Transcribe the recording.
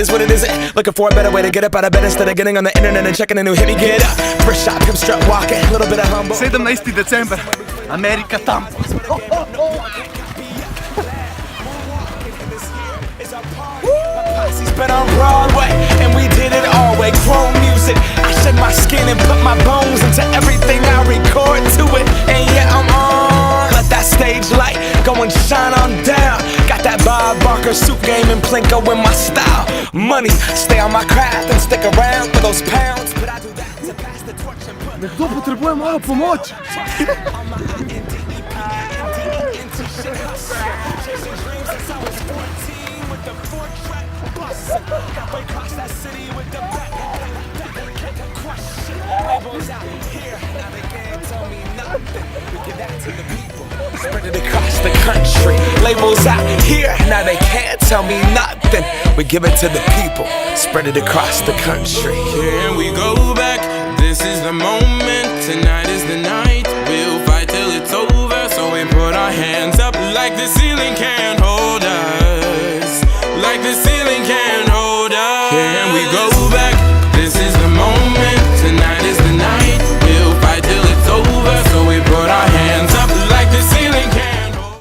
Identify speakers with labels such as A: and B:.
A: is what it isn't. Looking for a better way to get up out of bed instead of getting on the internet and checking a new hit me. Get up, first shot, come strut walking, a little bit of humble.
B: 17 december, Amerika tam.
A: Posse's been on Broadway, and we did it all way. Chrome music, I shed my skin and put my bones into everything I record to it. And yeah, I'm on. Let that stage light go and shine on down. Got that Bob Barker suit game and Plinko in my style. Money, stay on my craft and stick around for those pounds. But I do that to pass the torch and put
B: Kto potrzebuje mała pomoc?
A: Spread it across the country. Labels out here, now they can't tell me nothing. We give it to the people, spread it across the country.
C: Here we go back, this is the moment, tonight is the night. We'll fight till it's over, so we put our hands up like the ceiling can.